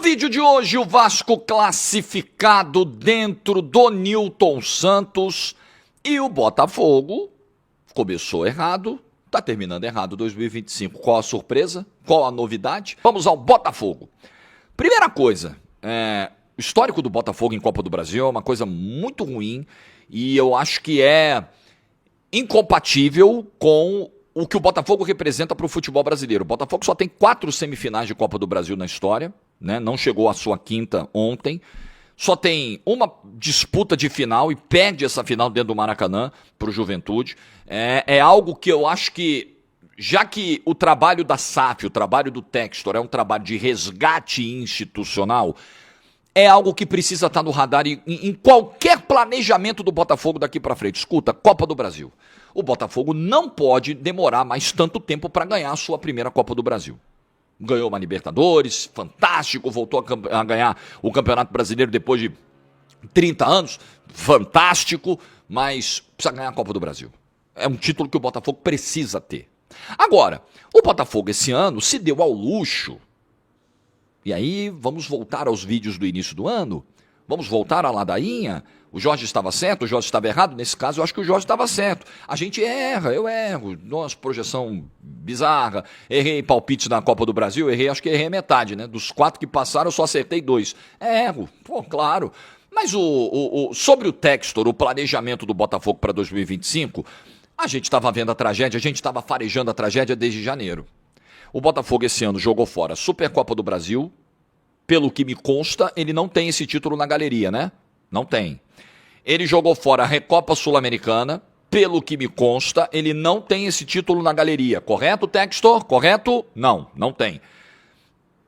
vídeo de hoje, o Vasco classificado dentro do Nilton Santos e o Botafogo começou errado, tá terminando errado 2025. Qual a surpresa? Qual a novidade? Vamos ao Botafogo. Primeira coisa, o histórico do Botafogo em Copa do Brasil é uma coisa muito ruim e eu acho que é incompatível com o que o Botafogo representa para o futebol brasileiro. O Botafogo só tem 4 semifinais de Copa do Brasil na história, né? Não chegou à sua quinta ontem. Só tem uma disputa de final e perde essa final dentro do Maracanã para o Juventude. É algo que eu acho que, já que o trabalho da SAF, o trabalho do Textor é um trabalho de resgate institucional, é algo que precisa estar no radar em qualquer planejamento do Botafogo daqui para frente. Escuta, Copa do Brasil. O Botafogo não pode demorar mais tanto tempo para ganhar a sua primeira Copa do Brasil. Ganhou uma Libertadores, fantástico, voltou a ganhar o Campeonato Brasileiro depois de 30 anos, fantástico, mas precisa ganhar a Copa do Brasil. É um título que o Botafogo precisa ter. Agora, o Botafogo esse ano se deu ao luxo. E aí, vamos voltar aos vídeos do início do ano? Vamos voltar à ladainha? O Jorge estava certo, o Jorge estava errado? Nesse caso, eu acho que o Jorge estava certo. A gente erra, eu erro. Nossa, projeção bizarra. Errei palpites na Copa do Brasil, acho que errei metade, né? Dos 4 que passaram, eu só acertei 2. Erro, pô, claro. Mas sobre o Textor, o planejamento do Botafogo para 2025, a gente estava vendo a tragédia, a gente estava farejando a tragédia desde janeiro. O Botafogo esse ano jogou fora a Supercopa do Brasil. Pelo que me consta, ele não tem esse título na galeria, né? Não tem. Ele jogou fora a Recopa Sul-Americana. Pelo que me consta, ele não tem esse título na galeria. Correto, Textor? Correto? Não, não tem.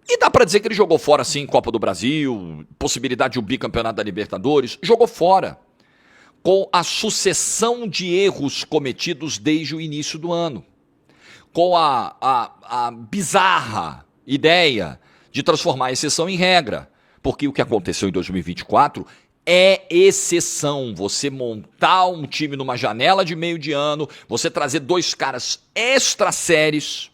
E dá pra dizer que ele jogou fora, sim, Copa do Brasil, possibilidade de um bicampeonato da Libertadores. Jogou fora. Com a sucessão de erros cometidos desde o início do ano. Com a bizarra ideia de transformar a exceção em regra. Porque o que aconteceu em 2024 é exceção. Você montar um time numa janela de meio de ano, você trazer 2 caras extra séries,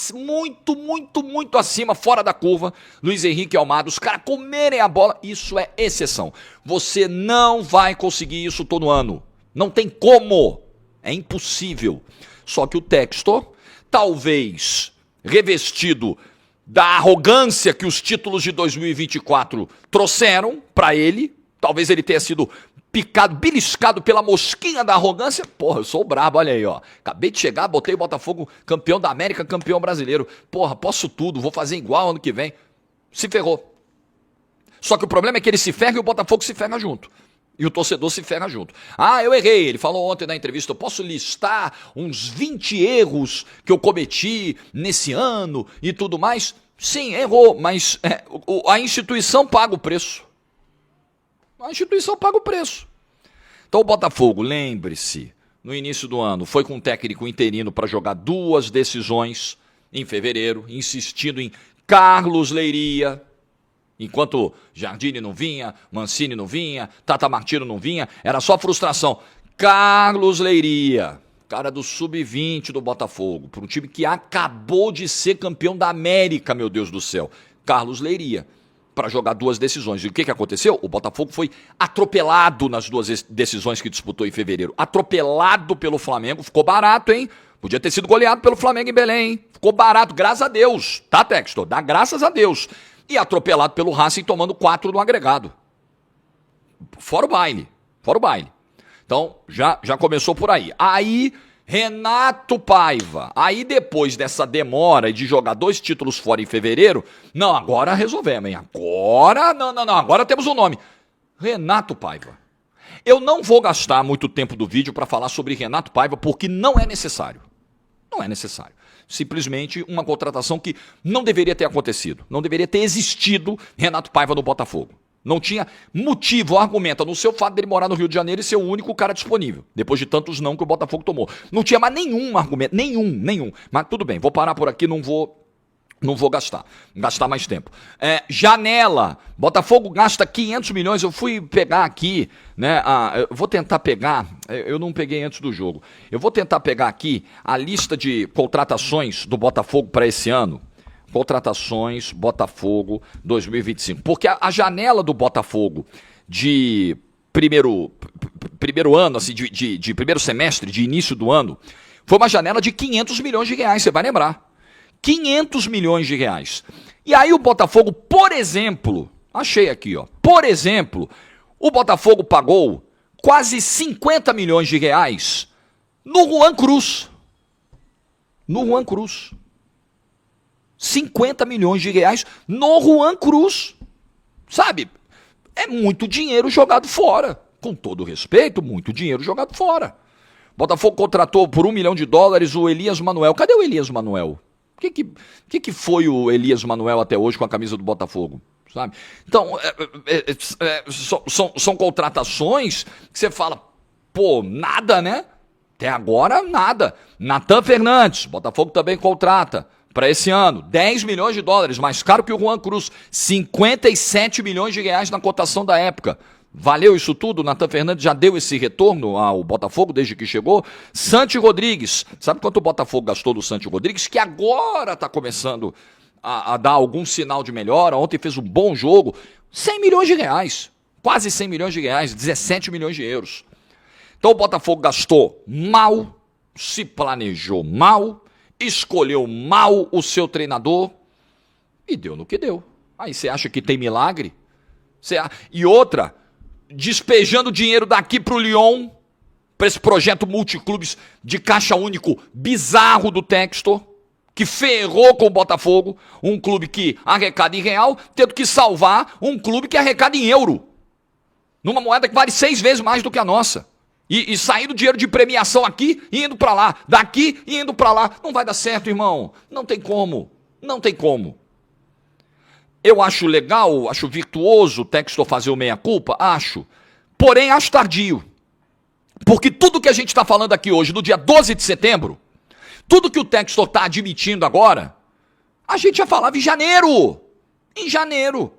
muito acima, fora da curva, Luiz Henrique e Almada, os caras comerem a bola, isso é exceção. Você não vai conseguir isso todo ano. Não tem como. É impossível. Só que o Textor, talvez revestido da arrogância que os títulos de 2024 trouxeram para ele, talvez ele tenha sido picado, beliscado pela mosquinha da arrogância. Porra, eu sou brabo, olha aí, ó. Acabei de chegar, botei o Botafogo campeão da América, campeão brasileiro. Porra, posso tudo, vou fazer igual ano que vem. Se ferrou. Só que o problema é que ele se ferra e o Botafogo se ferra junto. E o torcedor se ferra junto. Ah, eu errei. Ele falou ontem na entrevista, eu posso listar uns 20 erros que eu cometi nesse ano e tudo mais? Sim, errou, mas a instituição paga o preço. A instituição paga o preço. Então o Botafogo, lembre-se, no início do ano, foi com um técnico interino para jogar 2 decisões em fevereiro, insistindo em Carlos Leiria. Enquanto Jardine não vinha, Mancini não vinha, Tata Martino não vinha, era só frustração. Carlos Leiria, cara do sub-20 do Botafogo, para um time que acabou de ser campeão da América, meu Deus do céu. Carlos Leiria, para jogar 2 decisões. E o que aconteceu? O Botafogo foi atropelado nas 2 decisões que disputou em fevereiro. Atropelado pelo Flamengo, ficou barato, hein? Podia ter sido goleado pelo Flamengo em Belém, hein? Ficou barato, graças a Deus. Tá, Textor? Dá graças a Deus. E atropelado pelo Racing, tomando 4 no agregado. Fora o baile. Então, já começou por aí. Aí, Renato Paiva. Aí, depois dessa demora de jogar 2 títulos fora em fevereiro, não, agora resolvemos, hein? Agora, não, agora temos um nome. Renato Paiva. Eu não vou gastar muito tempo do vídeo para falar sobre Renato Paiva, porque não é necessário. Não é necessário. Simplesmente uma contratação que não deveria ter acontecido. Não deveria ter existido Renato Paiva no Botafogo. Não tinha motivo, argumenta no seu fato dele morar no Rio de Janeiro e ser o único cara disponível. Depois de tantos não que o Botafogo tomou. Não tinha mais nenhum argumento, nenhum. Mas tudo bem, vou parar por aqui, não vou gastar mais tempo. Janela, Botafogo gasta 500 milhões, eu fui pegar aqui, né, eu vou tentar pegar, eu não peguei antes do jogo, eu vou tentar pegar aqui a lista de contratações do Botafogo para esse ano, Contratações, Botafogo 2025. Porque a janela do Botafogo de primeiro ano, assim, de primeiro semestre, de início do ano, foi uma janela de 500 milhões de reais, você vai lembrar. 500 milhões de reais. E aí o Botafogo, por exemplo, achei aqui, ó. Por exemplo, o Botafogo pagou quase 50 milhões de reais no Juan Cruz. No Juan Cruz. 50 milhões de reais no Juan Cruz. Sabe? É muito dinheiro jogado fora. Com todo respeito, muito dinheiro jogado fora. Botafogo contratou por $1 milhão o Elias Manuel. Cadê o Elias Manuel? O que foi o Elias Manuel até hoje com a camisa do Botafogo? Sabe? Então, são contratações que você fala, pô, nada, né? Até agora, nada. Natan Fernandes, Botafogo também contrata para esse ano, $10 milhões, mais caro que o Juan Cruz, 57 milhões de reais na cotação da época. Valeu isso tudo? Natan Fernandes já deu esse retorno ao Botafogo desde que chegou? Santi Rodrigues, sabe quanto o Botafogo gastou do Santi Rodrigues? Que agora está começando a dar algum sinal de melhora. Ontem fez um bom jogo, 100 milhões de reais, quase 100 milhões de reais, 17 milhões de euros. Então o Botafogo gastou mal, se planejou mal, escolheu mal o seu treinador e deu no que deu. Aí você acha que tem milagre? E outra, despejando dinheiro daqui pro Lyon, para esse projeto multiclubes de caixa único bizarro do Textor, que ferrou com o Botafogo, um clube que arrecada em real, tendo que salvar um clube que arrecada em euro, numa moeda que vale 6 vezes mais do que a nossa. E saindo dinheiro de premiação aqui e indo para lá, daqui e indo para lá. Não vai dar certo, irmão. Não tem como. Não tem como. Eu acho legal, acho virtuoso o Textor fazer o meia-culpa, acho. Porém, acho tardio. Porque tudo que a gente está falando aqui hoje, no dia 12 de setembro, tudo que o Textor está admitindo agora, a gente já falava em janeiro. Em janeiro.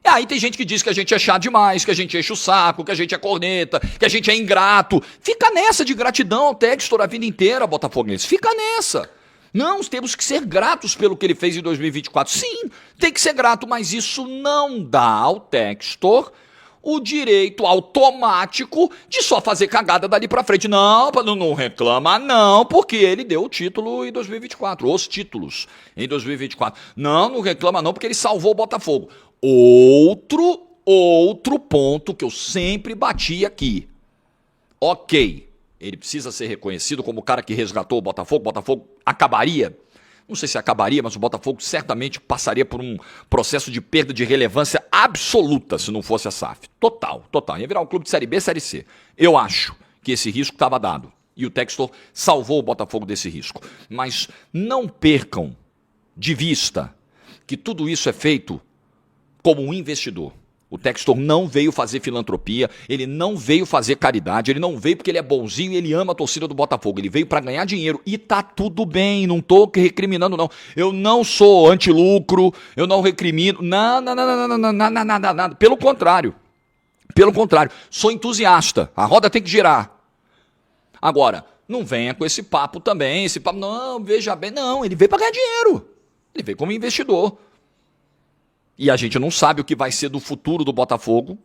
E aí tem gente que diz que a gente é chato demais, que a gente enche o saco, que a gente é corneta, que a gente é ingrato. Fica nessa de gratidão ao Textor a vida inteira, botafoguense. Fica nessa. Não, temos que ser gratos pelo que ele fez em 2024. Sim, tem que ser grato, mas isso não dá ao Textor o direito automático de só fazer cagada dali pra frente. Não, não reclama não, porque ele deu o título em 2024, os títulos em 2024. Não reclama não, porque ele salvou o Botafogo. Outro ponto que eu sempre bati aqui. Ok, ele precisa ser reconhecido como o cara que resgatou o Botafogo. O Botafogo acabaria, não sei se acabaria, mas o Botafogo certamente passaria por um processo de perda de relevância absoluta se não fosse a SAF. Total. Ia virar um clube de Série B, Série C. Eu acho que esse risco estava dado. E o Textor salvou o Botafogo desse risco. Mas não percam de vista que tudo isso é feito como um investidor. O Textor não veio fazer filantropia, ele não veio fazer caridade, ele não veio porque ele é bonzinho e ele ama a torcida do Botafogo. Ele veio para ganhar dinheiro e tá tudo bem, não tô recriminando não. Eu não sou anti-lucro, eu não recrimino, nada. Pelo contrário, sou entusiasta, a roda tem que girar. Agora, não venha com esse papo também, não, veja bem, não, ele veio para ganhar dinheiro, ele veio como investidor. E a gente não sabe o que vai ser do futuro do Botafogo,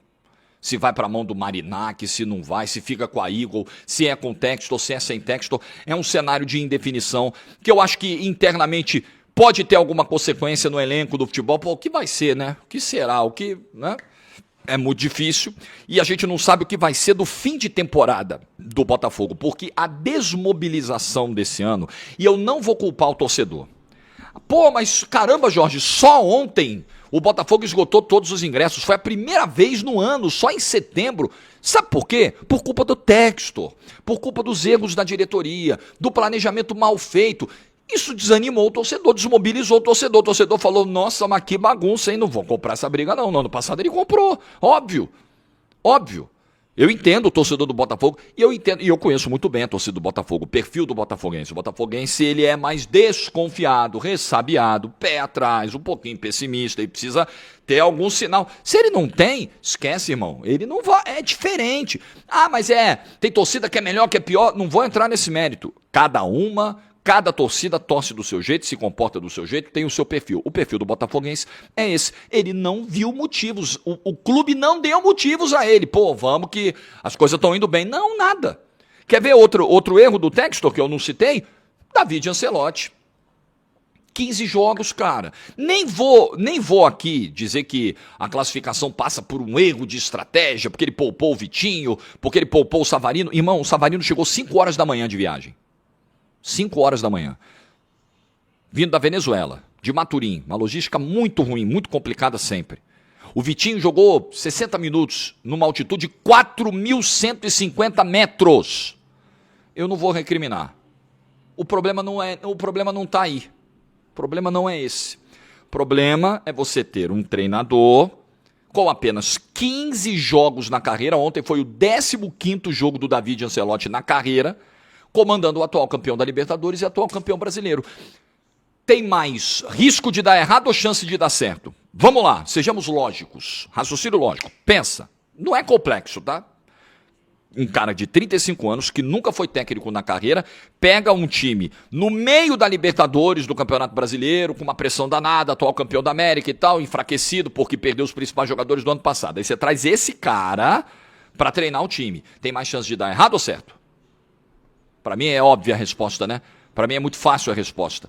se vai para a mão do Marinac, se não vai, se fica com a Eagle, se é com Textor, se é sem Textor. É um cenário de indefinição que eu acho que internamente pode ter alguma consequência no elenco do futebol. Pô, o que vai ser, né? O que será? O que, né? É muito difícil e a gente não sabe o que vai ser do fim de temporada do Botafogo, porque a desmobilização desse ano, e eu não vou culpar o torcedor. Pô, mas caramba, Jorge, só ontem o Botafogo esgotou todos os ingressos. Foi a primeira vez no ano, só em setembro. Sabe por quê? Por culpa do Textor, por culpa dos erros da diretoria, do planejamento mal feito. Isso desanimou o torcedor, desmobilizou o torcedor. O torcedor falou, nossa, mas que bagunça, hein? Não vou comprar essa briga não. No ano passado ele comprou, óbvio. Eu entendo o torcedor do Botafogo e eu conheço muito bem a torcida do Botafogo, o perfil do botafoguense. O botafoguense, ele é mais desconfiado, ressabiado, pé atrás, um pouquinho pessimista e precisa ter algum sinal. Se ele não tem, esquece, irmão. Ele não vai, é diferente. Ah, mas tem torcida que é melhor, que é pior. Não vou entrar nesse mérito. Cada uma Cada torcida torce do seu jeito, se comporta do seu jeito, tem o seu perfil. O perfil do botafoguense é esse. Ele não viu motivos. O clube não deu motivos a ele. Pô, vamos que as coisas estão indo bem. Não, nada. Quer ver outro erro do Textor que eu não citei? David Ancelotti. 15 jogos, cara. Nem vou aqui dizer que a classificação passa por um erro de estratégia, porque ele poupou o Vitinho, porque ele poupou o Savarino. Irmão, o Savarino chegou 5 horas da manhã de viagem. 5 horas da manhã. Vindo da Venezuela, de Maturim. Uma logística muito ruim, muito complicada sempre. O Vitinho jogou 60 minutos numa altitude de 4.150 metros. Eu não vou recriminar. O problema não está aí. O problema não é esse. O problema é você ter um treinador com apenas 15 jogos na carreira. Ontem foi o 15º jogo do David Ancelotti na carreira, comandando o atual campeão da Libertadores e atual campeão brasileiro. Tem mais risco de dar errado ou chance de dar certo? Vamos lá, sejamos lógicos. Raciocínio lógico. Pensa. Não é complexo, tá? Um cara de 35 anos, que nunca foi técnico na carreira, pega um time no meio da Libertadores, do Campeonato Brasileiro, com uma pressão danada, atual campeão da América e tal, enfraquecido porque perdeu os principais jogadores do ano passado. Aí você traz esse cara para treinar o time. Tem mais chance de dar errado ou certo? Para mim é óbvia a resposta, né? Para mim é muito fácil a resposta.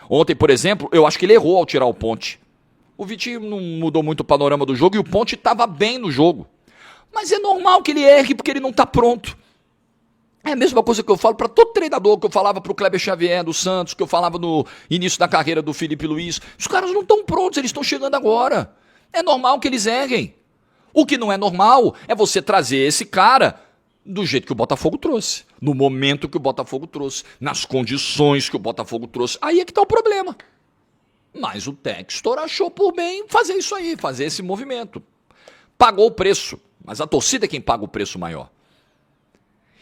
Ontem, por exemplo, eu acho que ele errou ao tirar o Ponte. O Vitinho não mudou muito o panorama do jogo e o Ponte estava bem no jogo. Mas é normal que ele erre porque ele não está pronto. É a mesma coisa que eu falo para todo treinador, que eu falava para o Kleber Xavier do Santos, que eu falava no início da carreira do Felipe Luiz. Os caras não estão prontos, eles estão chegando agora. É normal que eles errem. O que não é normal é você trazer esse cara do jeito que o Botafogo trouxe, no momento que o Botafogo trouxe, nas condições que o Botafogo trouxe. Aí é que está o problema. Mas o Textor achou por bem fazer isso aí, fazer esse movimento. Pagou o preço. Mas a torcida é quem paga o preço maior.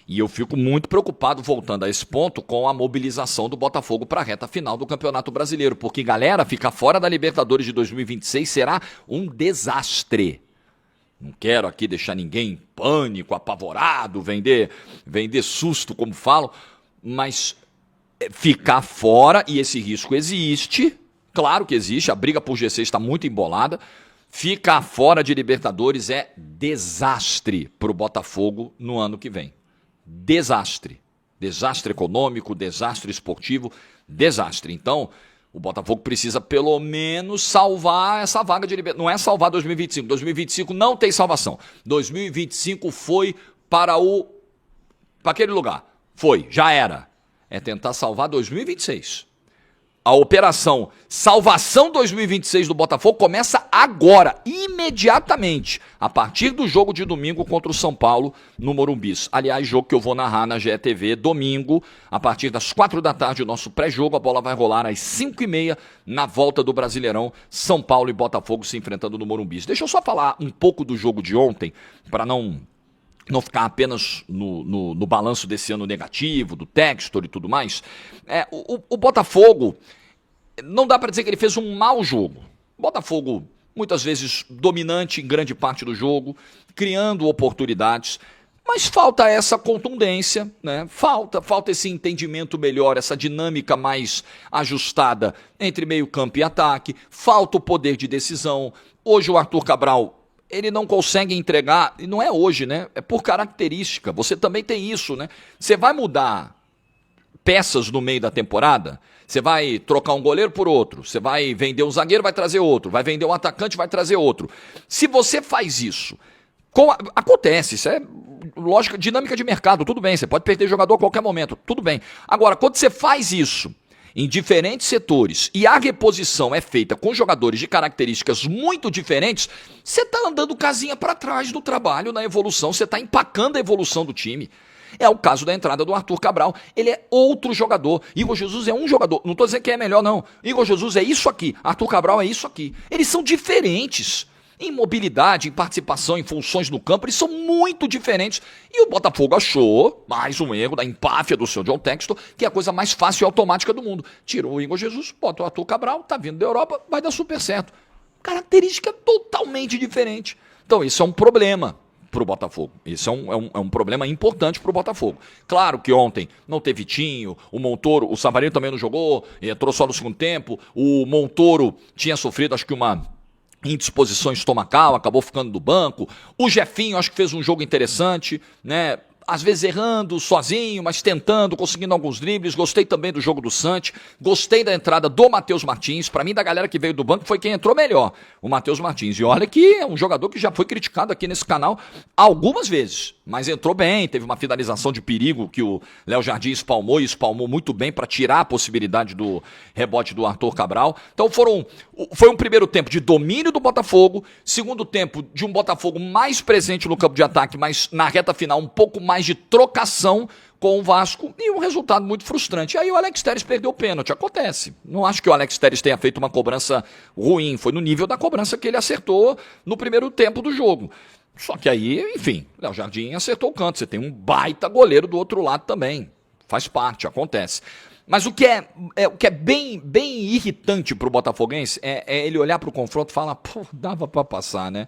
E eu fico muito preocupado, voltando a esse ponto, com a mobilização do Botafogo para a reta final do Campeonato Brasileiro. Porque, galera, ficar fora da Libertadores de 2026 será um desastre. Não quero aqui deixar ninguém em pânico, apavorado, vender susto, como falam. Mas ficar fora, e esse risco existe, claro que existe, a briga por G6 está muito embolada. Ficar fora de Libertadores é desastre para o Botafogo no ano que vem. Desastre. Desastre econômico, desastre esportivo, desastre. Então, o Botafogo precisa pelo menos salvar essa vaga de Libertadores. Não é salvar 2025. 2025 não tem salvação. 2025 foi para aquele lugar. Foi, já era. É tentar salvar 2026. A operação Salvação 2026 do Botafogo começa agora, imediatamente, a partir do jogo de domingo contra o São Paulo no Morumbi. Aliás, jogo que eu vou narrar na GETV domingo, a partir das 4 da tarde, o nosso pré-jogo. A bola vai rolar às 5h30 na volta do Brasileirão, São Paulo e Botafogo se enfrentando no Morumbi. Deixa eu só falar um pouco do jogo de ontem, para não ficar apenas no balanço desse ano negativo, do Textor e tudo mais. O Botafogo, não dá para dizer que ele fez um mau jogo. Botafogo, muitas vezes, dominante em grande parte do jogo, criando oportunidades, mas falta essa contundência, né? Falta esse entendimento melhor, essa dinâmica mais ajustada entre meio campo e ataque, falta o poder de decisão. Hoje o Arthur Cabral, ele não consegue entregar, e não é hoje, né? É por característica. Você também tem isso, né? Você vai mudar peças no meio da temporada, você vai trocar um goleiro por outro, você vai vender um zagueiro, vai trazer outro, vai vender um atacante, vai trazer outro. Se você faz isso, acontece, isso é lógica, dinâmica de mercado, tudo bem, você pode perder jogador a qualquer momento, tudo bem. Agora, quando você faz isso em diferentes setores e a reposição é feita com jogadores de características muito diferentes, você está andando casinha para trás do trabalho, na evolução, você está empacando a evolução do time. É o caso da entrada do Arthur Cabral. Ele é outro jogador. Igor Jesus é um jogador. Não estou dizendo que é melhor, não. Igor Jesus é isso aqui. Arthur Cabral é isso aqui. Eles são diferentes. Em mobilidade, em participação, em funções no campo, eles são muito diferentes. E o Botafogo achou, mais um erro da empáfia do seu John Textor, que é a coisa mais fácil e automática do mundo. Tirou o Igor Jesus, bota o Arthur Cabral, tá vindo da Europa, vai dar super certo. Característica totalmente diferente. Então, isso é um problema. para o Botafogo. Isso é um problema importante para o Botafogo. Claro que ontem não teve Vitinho, o Montoro, o Savarino também não jogou, entrou só no segundo tempo, o Montoro tinha sofrido acho que uma indisposição estomacal, acabou ficando do banco, o Jefinho acho que fez um jogo interessante, né? Às vezes errando, sozinho, mas tentando, conseguindo alguns dribles. Gostei também do jogo do Santi. Gostei da entrada do Matheus Martins. Para mim, da galera que veio do banco, foi quem entrou melhor, o Matheus Martins. E olha que é um jogador que já foi criticado aqui nesse canal algumas vezes, mas entrou bem. Teve uma finalização de perigo que o Léo Jardim espalmou, e espalmou muito bem para tirar a possibilidade do rebote do Arthur Cabral. Então foi um primeiro tempo de domínio do Botafogo, segundo tempo de um Botafogo mais presente no campo de ataque, mas na reta final um pouco mais de trocação com o Vasco, e um resultado muito frustrante. Aí o Alex Telles perdeu o pênalti, acontece. Não acho que o Alex Telles tenha feito uma cobrança ruim, foi no nível da cobrança que ele acertou no primeiro tempo do jogo. Só que aí, enfim, Léo Jardim acertou o canto, você tem um baita goleiro do outro lado também, faz parte, acontece. Mas o que é bem irritante pro botafoguense é ele olhar pro confronto e falar, pô, dava pra passar, né?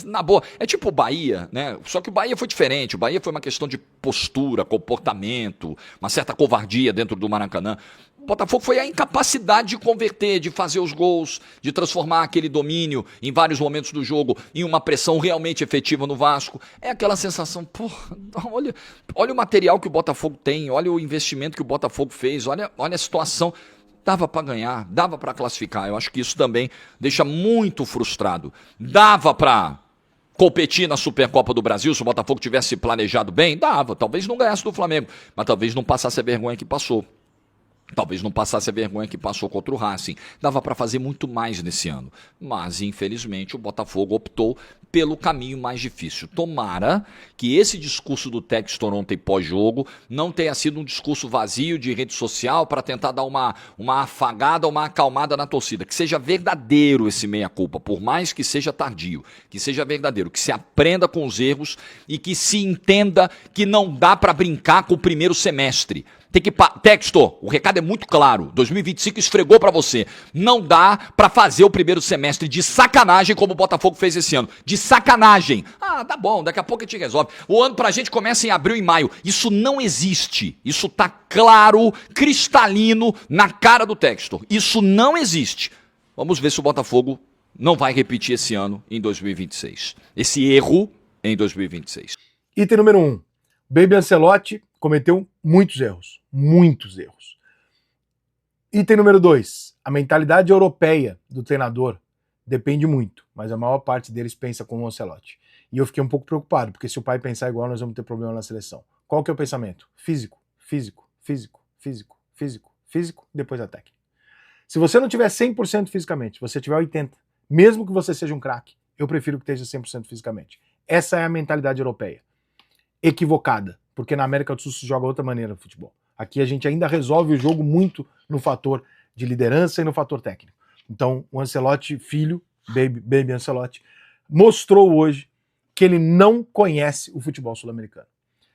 Na boa, é tipo o Bahia, né? Só que o Bahia foi diferente. O Bahia foi uma questão de postura, comportamento, uma certa covardia dentro do Maracanã. O Botafogo foi a incapacidade de converter, de fazer os gols, de transformar aquele domínio em vários momentos do jogo em uma pressão realmente efetiva no Vasco. É aquela sensação, pô, olha o material que o Botafogo tem, olha o investimento que o Botafogo fez, olha a situação. Dava para ganhar, dava para classificar. Eu acho que isso também deixa muito frustrado. Dava para competir na Supercopa do Brasil se o Botafogo tivesse planejado bem? Dava. Talvez não ganhasse do Flamengo, mas talvez não passasse a vergonha que passou. Talvez não passasse a vergonha que passou contra o Racing. Dava para fazer muito mais nesse ano. Mas, infelizmente, o Botafogo optou pelo caminho mais difícil. Tomara que esse discurso do Textor ontem pós-jogo não tenha sido um discurso vazio de rede social para tentar dar uma afagada, uma acalmada na torcida. Que seja verdadeiro esse meia-culpa, por mais que seja tardio. Que seja verdadeiro, que se aprenda com os erros e que se entenda que não dá para brincar com o primeiro semestre. Tem que Textor, o recado é muito claro. 2025 esfregou pra você. Não dá pra fazer o primeiro semestre de sacanagem como o Botafogo fez esse ano. De sacanagem. Ah, tá bom, daqui a pouco a gente resolve. O ano pra gente começa em abril e maio. Isso não existe. Isso tá claro, cristalino na cara do Textor. Isso não existe. Vamos ver se o Botafogo não vai repetir esse ano em 2026. Esse erro em 2026. Item número 1. Baby Ancelotti cometeu muitos erros. Muitos erros. Item número 2. A mentalidade europeia do treinador depende muito, mas a maior parte deles pensa como o Ancelotti. E eu fiquei um pouco preocupado, porque se o pai pensar igual, nós vamos ter problema na seleção. Qual que é o pensamento? Físico, físico, físico, físico, físico, físico, depois a técnica. Se você não tiver 100% fisicamente, se você tiver 80%, mesmo que você seja um craque, eu prefiro que esteja 100% fisicamente. Essa é a mentalidade europeia. Equivocada, porque na América do Sul se joga outra maneira no futebol. Aqui a gente ainda resolve o jogo muito no fator de liderança e no fator técnico. Então o Ancelotti, filho, Baby Ancelotti, mostrou hoje que ele não conhece o futebol sul-americano.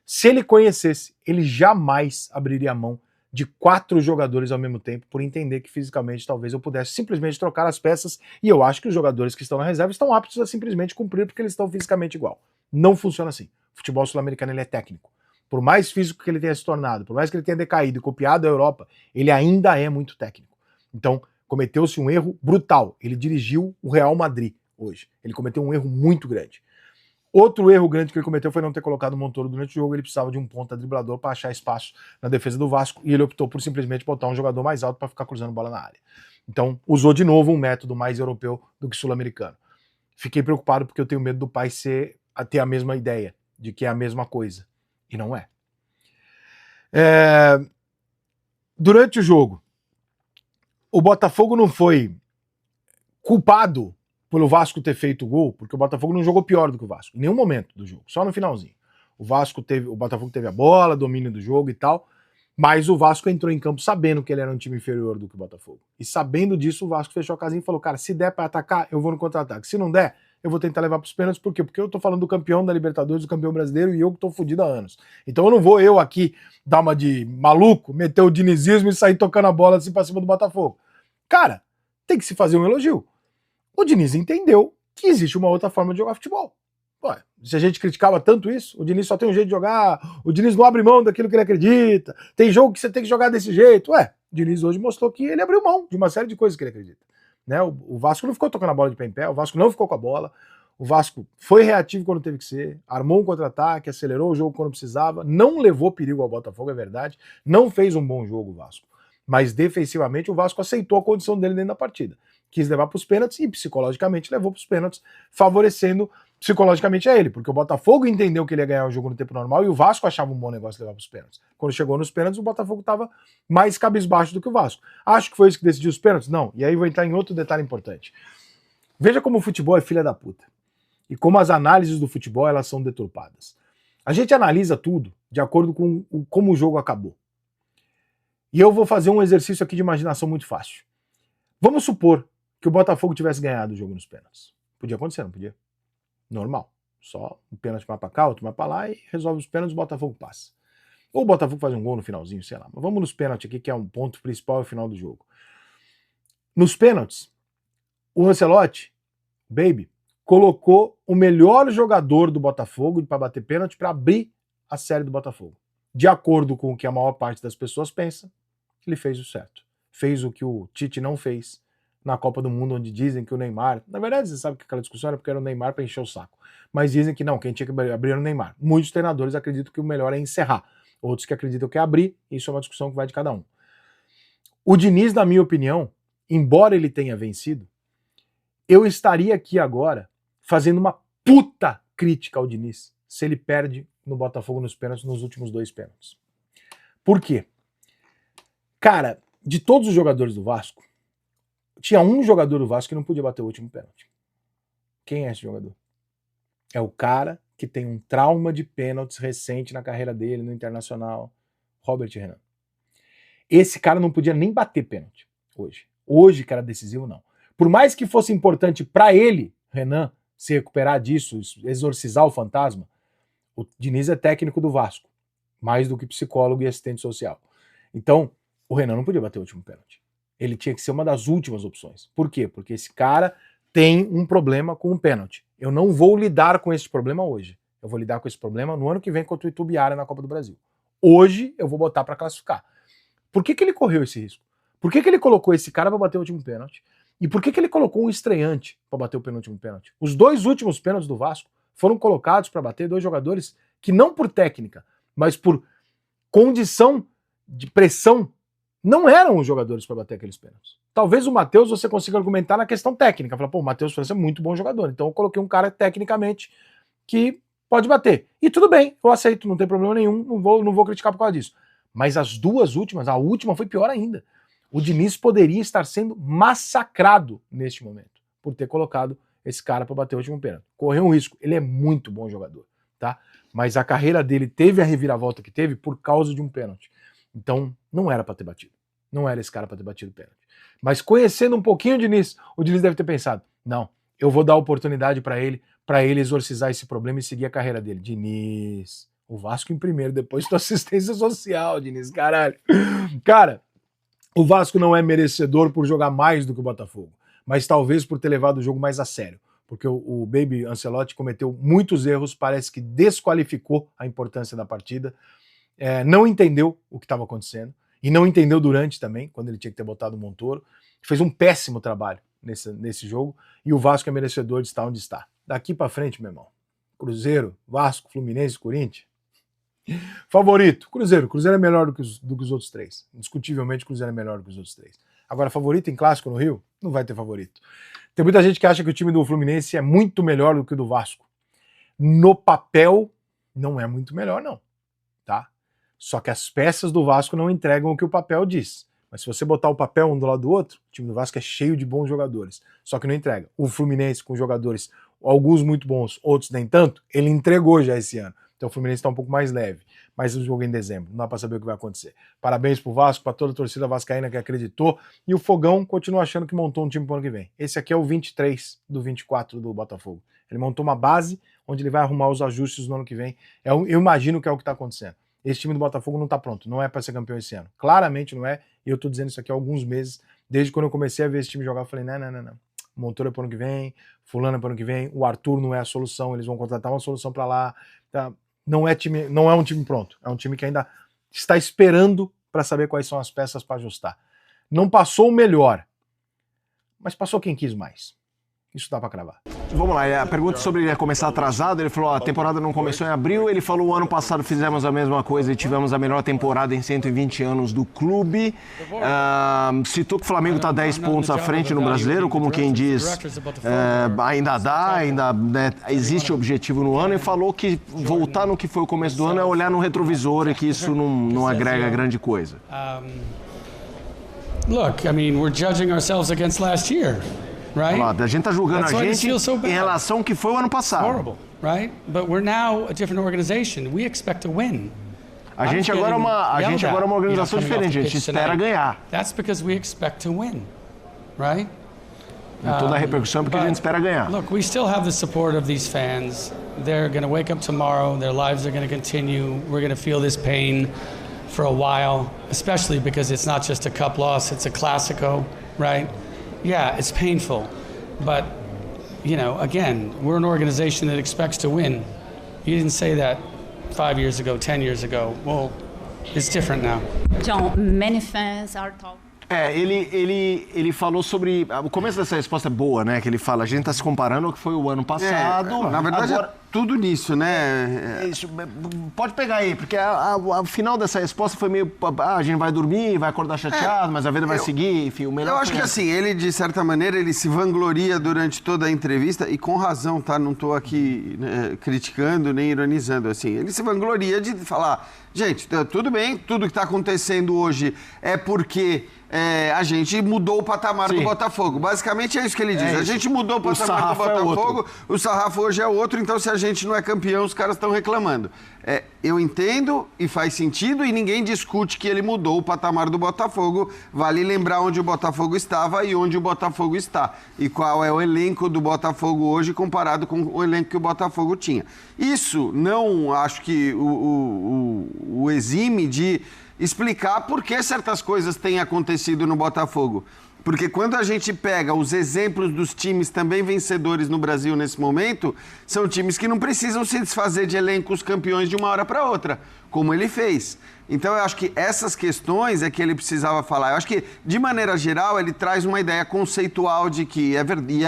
Se ele conhecesse, ele jamais abriria a mão de 4 jogadores ao mesmo tempo, por entender que fisicamente talvez eu pudesse simplesmente trocar as peças, e eu acho que os jogadores que estão na reserva estão aptos a simplesmente cumprir porque eles estão fisicamente igual. Não funciona assim. O futebol sul-americano ele é técnico. Por mais físico que ele tenha se tornado, por mais que ele tenha decaído e copiado a Europa, ele ainda é muito técnico. Então, cometeu-se um erro brutal. Ele dirigiu o Real Madrid hoje. Ele cometeu um erro muito grande. Outro erro grande que ele cometeu foi não ter colocado o Montoro durante o jogo. Ele precisava de um ponta driblador para achar espaço na defesa do Vasco e ele optou por simplesmente botar um jogador mais alto para ficar cruzando bola na área. Então, usou de novo um método mais europeu do que sul-americano. Fiquei preocupado porque eu tenho medo do pai ter a mesma ideia de que é a mesma coisa. E não é. Durante o jogo, o Botafogo não foi culpado pelo Vasco ter feito o gol, porque o Botafogo não jogou pior do que o Vasco, em nenhum momento do jogo, só no finalzinho. O Botafogo teve a bola, domínio do jogo e tal, mas o Vasco entrou em campo sabendo que ele era um time inferior do que o Botafogo. E sabendo disso, o Vasco fechou a casinha e falou, cara, se der para atacar, eu vou no contra-ataque. Se não der, eu vou tentar levar para os pênaltis. Por quê? Porque eu tô falando do campeão da Libertadores, do campeão brasileiro, e eu que tô fudido há anos. Então eu não vou aqui dar uma de maluco, meter o dinizismo e sair tocando a bola assim pra cima do Botafogo. Cara, tem que se fazer um elogio. O Diniz entendeu que existe uma outra forma de jogar futebol. Ué, se a gente criticava tanto isso, o Diniz só tem um jeito de jogar, o Diniz não abre mão daquilo que ele acredita, tem jogo que você tem que jogar desse jeito. Ué, o Diniz hoje mostrou que ele abriu mão de uma série de coisas que ele acredita. Né? O Vasco não ficou tocando a bola de pé em pé, o Vasco não ficou com a bola, o Vasco foi reativo quando teve que ser, armou um contra-ataque, acelerou o jogo quando precisava, não levou perigo ao Botafogo, é verdade, não fez um bom jogo o Vasco, mas defensivamente o Vasco aceitou a condição dele dentro da partida. Quis levar para os pênaltis e psicologicamente levou para os pênaltis, favorecendo psicologicamente a ele, porque o Botafogo entendeu que ele ia ganhar o jogo no tempo normal e o Vasco achava um bom negócio levar para os pênaltis. Quando chegou nos pênaltis, o Botafogo estava mais cabisbaixo do que o Vasco. Acho que foi isso que decidiu os pênaltis? Não. E aí vou entrar em outro detalhe importante. Veja como o futebol é filha da puta. E como as análises do futebol elas são deturpadas. A gente analisa tudo de acordo com como o jogo acabou. E eu vou fazer um exercício aqui de imaginação muito fácil. Vamos supor que o Botafogo tivesse ganhado o jogo nos pênaltis. Podia acontecer, não podia? Normal. Só um pênalti vai pra cá, outro vai pra lá e resolve os pênaltis, o Botafogo passa. Ou o Botafogo faz um gol no finalzinho, sei lá. Mas vamos nos pênaltis aqui, que é um ponto principal no final do jogo. Nos pênaltis, o Ancelotti, Baby, colocou o melhor jogador do Botafogo para bater pênalti para abrir a série do Botafogo. De acordo com o que a maior parte das pessoas pensa, ele fez o certo. Fez o que o Tite não fez na Copa do Mundo, onde dizem que o Neymar... Na verdade, você sabe que aquela discussão era porque era o Neymar para encher o saco. Mas dizem que não, quem tinha que abrir era o Neymar. Muitos treinadores acreditam que o melhor é encerrar. Outros que acreditam que é abrir. Isso é uma discussão que vai de cada um. O Diniz, na minha opinião, embora ele tenha vencido, eu estaria aqui agora fazendo uma puta crítica ao Diniz se ele perde no Botafogo nos pênaltis, nos últimos 2 pênaltis. Por quê? Cara, de todos os jogadores do Vasco, tinha um jogador do Vasco que não podia bater o último pênalti. Quem é esse jogador? É o cara que tem um trauma de pênaltis recente na carreira dele, no Internacional, Robert Renan. Esse cara não podia nem bater pênalti hoje. Hoje, cara decisivo, não. Por mais que fosse importante para ele, Renan, se recuperar disso, exorcizar o fantasma, o Diniz é técnico do Vasco, mais do que psicólogo e assistente social. Então, o Renan não podia bater o último pênalti. Ele tinha que ser uma das últimas opções. Por quê? Porque esse cara tem um problema com o pênalti. Eu não vou lidar com esse problema hoje. Eu vou lidar com esse problema no ano que vem contra o Itubiara na Copa do Brasil. Hoje eu vou botar para classificar. Por que ele correu esse risco? Por que ele colocou esse cara para bater o último pênalti? E por que ele colocou um estreante para bater o penúltimo pênalti? Os 2 últimos pênaltis do Vasco foram colocados para bater 2 jogadores que não por técnica, mas por condição de pressão, não eram os jogadores para bater aqueles pênaltis. Talvez o Matheus você consiga argumentar na questão técnica. Falar, pô, o Matheus França é muito bom jogador, então eu coloquei um cara tecnicamente que pode bater. E tudo bem, eu aceito, não tem problema nenhum, não vou criticar por causa disso. Mas as 2 últimas, a última foi pior ainda. O Diniz poderia estar sendo massacrado neste momento por ter colocado esse cara para bater o último pênalti. Correu um risco, ele é muito bom jogador, tá? Mas a carreira dele teve a reviravolta que teve por causa de um pênalti. Então, não era para ter batido. Não era esse cara para ter batido o pênalti. Mas conhecendo um pouquinho o Diniz deve ter pensado, não, eu vou dar oportunidade para ele exorcizar esse problema e seguir a carreira dele. Diniz, o Vasco em primeiro, depois tua assistência social, Diniz, caralho. Cara, o Vasco não é merecedor por jogar mais do que o Botafogo, mas talvez por ter levado o jogo mais a sério. Porque o Baby Ancelotti cometeu muitos erros, parece que desqualificou a importância da partida, não entendeu o que estava acontecendo, e não entendeu durante também, quando ele tinha que ter botado o Montoro. Fez um péssimo trabalho nesse jogo, e o Vasco é merecedor de estar onde está. Daqui para frente, meu irmão, Cruzeiro, Vasco, Fluminense, Corinthians, favorito, Cruzeiro. Cruzeiro é melhor do que os outros 3. Indiscutivelmente, Cruzeiro é melhor do que os outros 3. Agora, favorito em clássico no Rio? Não vai ter favorito. Tem muita gente que acha que o time do Fluminense é muito melhor do que o do Vasco. No papel, não é muito melhor, não. Tá? Só que as peças do Vasco não entregam o que o papel diz. Mas se você botar o papel um do lado do outro, o time do Vasco é cheio de bons jogadores. Só que não entrega. O Fluminense com jogadores, alguns muito bons, outros nem tanto, ele entregou já esse ano. Então o Fluminense está um pouco mais leve. Mas o jogo é em dezembro, não dá para saber o que vai acontecer. Parabéns pro Vasco, para toda a torcida vascaína que acreditou. E o Fogão continua achando que montou um time pro ano que vem. Esse aqui é o 23 do 24 do Botafogo. Ele montou uma base onde ele vai arrumar os ajustes no ano que vem. Eu imagino que é o que está acontecendo. Esse time do Botafogo não está pronto, não é para ser campeão esse ano. Claramente não é, e eu estou dizendo isso aqui há alguns meses. Desde quando eu comecei a ver esse time jogar, eu falei, não. o Montoro é para o ano que vem, fulano é para o ano que vem, o Arthur não é a solução, eles vão contratar uma solução para lá. Tá? Não é um time pronto, é um time que ainda está esperando para saber quais são as peças para ajustar. Não passou o melhor, mas passou quem quis mais. Isso dá para cravar. Vamos lá, a pergunta sobre ele ia começar atrasado, ele falou, a temporada não começou em abril, ele falou, o ano passado fizemos a mesma coisa e tivemos a melhor temporada em 120 anos do clube. Citou que o Flamengo está 10 pontos à frente no Brasileiro, como quem diz, ainda dá, né, existe objetivo no ano, e falou que voltar no que foi o começo do ano é olhar no retrovisor e que isso não agrega grande coisa. Look, I mean, we're judging ourselves against last year. Right? A gente está julgando a gente em relação ao que foi o ano passado. Horrible, right? But we're now a different organization. We expect to win. A gente agora é uma organização diferente. A gente espera ganhar. That's because we expect to win, right? E toda a repercussão porque a gente espera ganhar. Look, we still have the support of these fans. They're going to wake up tomorrow. Their lives are going to continue. We're going to feel this pain for a while, especially because it's not just a cup loss. It's a Clásico, right? Yeah, it's painful, but, you know, again, we're an organization that expects to win. You didn't say that 5 years ago, 10 years ago. Well, it's different now. John, many fans are talking. Ele falou sobre... O começo dessa resposta é boa, né? Que ele fala, a gente está se comparando ao que foi o ano passado. Na verdade, agora, tudo nisso, né? Isso, pode pegar aí, porque o final dessa resposta foi meio... a gente vai dormir, vai acordar chateado, mas a vida vai seguir, enfim, o melhor... Eu acho que assim, ele, de certa maneira, ele se vangloria durante toda a entrevista, e com razão, tá? Não estou aqui criticando nem ironizando, assim. Ele se vangloria de falar, gente, tudo bem, tudo que está acontecendo hoje é porque... a gente mudou o patamar do Botafogo. Basicamente é isso que ele diz. A gente mudou o patamar do Botafogo, o sarrafo hoje é outro, então se a gente não é campeão, os caras estão reclamando. Eu entendo e faz sentido, e ninguém discute que ele mudou o patamar do Botafogo. Vale lembrar onde o Botafogo estava e onde o Botafogo está. E qual é o elenco do Botafogo hoje comparado com o elenco que o Botafogo tinha. Isso não acho que o exime de explicar por que certas coisas têm acontecido no Botafogo. Porque quando a gente pega os exemplos dos times também vencedores no Brasil nesse momento, são times que não precisam se desfazer de elencos campeões de uma hora para outra, como ele fez. Então, eu acho que essas questões é que ele precisava falar. Eu acho que, de maneira geral, ele traz uma ideia conceitual de que é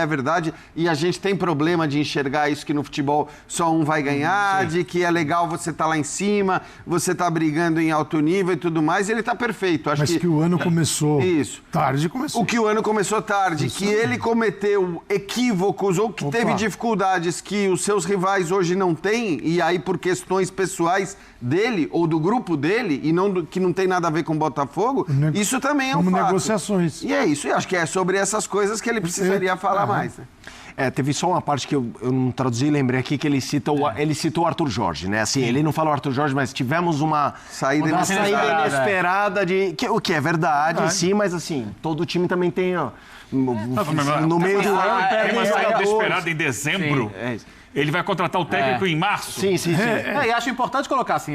verdade, e a gente tem problema de enxergar isso, que no futebol só um vai ganhar, de que é legal você estar lá em cima, você tá brigando em alto nível e tudo mais, e ele tá perfeito. Mas que o ano começou tarde, começou. O que o ano começou tarde, que ele cometeu equívocos ou que teve dificuldades que os seus rivais hoje não têm, e aí por questões pessoais dele ou do grupo dele, e que não tem nada a ver com o Botafogo, isso também é um fato. Como negociações. E é isso, e acho que é sobre essas coisas que ele precisaria falar mais. Né? Teve só uma parte que eu não traduzi e lembrei aqui, que ele citou o Arthur Jorge, né? Assim, ele não fala o Arthur Jorge, mas tivemos uma saída inesperada o que é verdade, sim, mas assim, todo time também tem... no meio do ano... Tem uma saída inesperada em dezembro. Ele vai contratar o técnico em março? Sim. E acho importante colocar assim,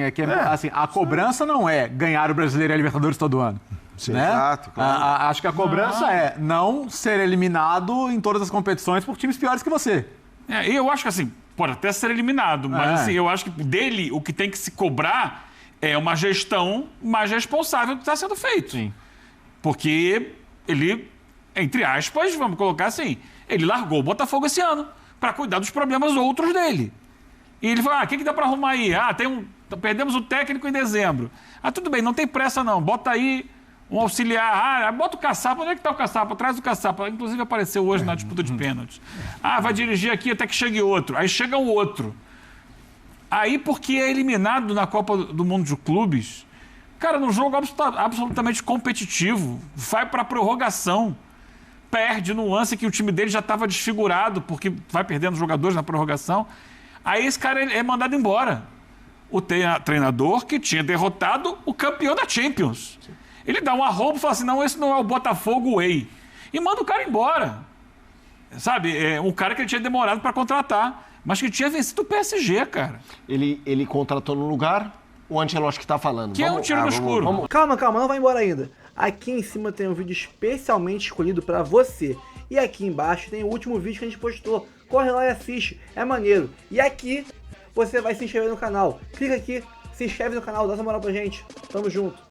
assim, a cobrança não é ganhar o Brasileiro e a Libertadores todo ano. Sim, né? Exato, claro. Acho que a cobrança é não ser eliminado em todas as competições por times piores que você. Eu acho que assim, pode até ser eliminado, mas assim, eu acho que dele o que tem que se cobrar é uma gestão mais responsável do que está sendo feito. Sim. Porque ele, entre aspas, vamos colocar assim, ele largou o Botafogo esse ano para cuidar dos problemas outros dele. E ele falou, o que dá para arrumar aí? Perdemos o técnico em dezembro. Tudo bem, não tem pressa não, bota aí um auxiliar. Bota o Caçapa, onde é que está o Caçapa? Traz o Caçapa. Inclusive apareceu hoje na disputa de pênaltis. Vai dirigir aqui até que chegue outro. Aí chega o outro. Aí, porque é eliminado na Copa do Mundo de Clubes, cara, num jogo absolutamente competitivo, vai para a prorrogação, perde no lance que o time dele já estava desfigurado, porque vai perdendo jogadores na prorrogação. Aí esse cara é mandado embora. O treinador que tinha derrotado o campeão da Champions. Ele dá um arrobo e fala assim, não, esse não é o Botafogo Way. E manda o cara embora. Sabe, um cara que ele tinha demorado para contratar, mas que tinha vencido o PSG, cara. Ele contratou no lugar, o Ancelotti que tá falando. Que é um tiro no escuro. Calma, não vai embora ainda. Aqui em cima tem um vídeo especialmente escolhido para você. E aqui embaixo tem o último vídeo que a gente postou. Corre lá e assiste, é maneiro. E aqui você vai se inscrever no canal. Clica aqui, se inscreve no canal, dá essa moral pra gente. Tamo junto.